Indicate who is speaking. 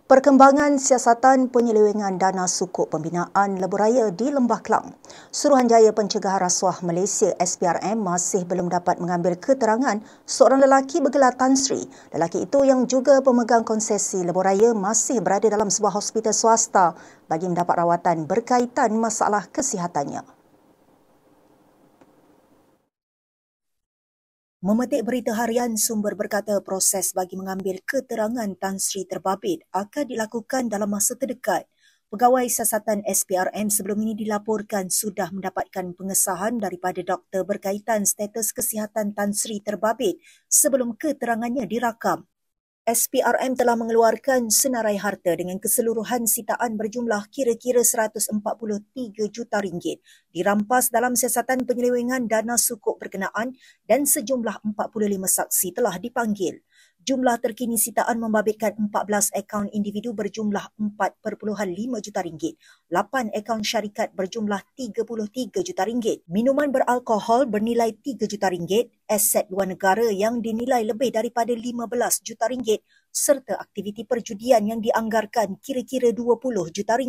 Speaker 1: Perkembangan siasatan penyelewengan dana sukuk pembinaan lebuhraya di Lembah Kelang. Suruhanjaya Pencegahan Rasuah Malaysia SPRM masih belum dapat mengambil keterangan seorang lelaki bergelar Tan Sri. Lelaki itu yang juga pemegang konsesi lebuhraya masih berada dalam sebuah hospital swasta bagi mendapat rawatan berkaitan masalah kesihatannya. Memetik berita harian, sumber berkata proses bagi mengambil keterangan Tan Sri terbabit akan dilakukan dalam masa terdekat. Pegawai siasatan SPRM sebelum ini dilaporkan sudah mendapatkan pengesahan daripada doktor berkaitan status kesihatan Tan Sri terbabit sebelum keterangannya dirakam. SPRM telah mengeluarkan senarai harta dengan keseluruhan sitaan berjumlah kira-kira RM143 juta dirampas dalam siasatan penyelewengan dana sukuk berkenaan dan sejumlah 45 saksi telah dipanggil. Jumlah terkini sitaan membabitkan 14 akaun individu berjumlah RM4.5 juta, 8 akaun syarikat berjumlah RM33 juta, minuman beralkohol bernilai RM3 juta, aset luar negara yang dinilai lebih daripada RM15 juta, serta aktiviti perjudian yang dianggarkan kira-kira RM20 juta.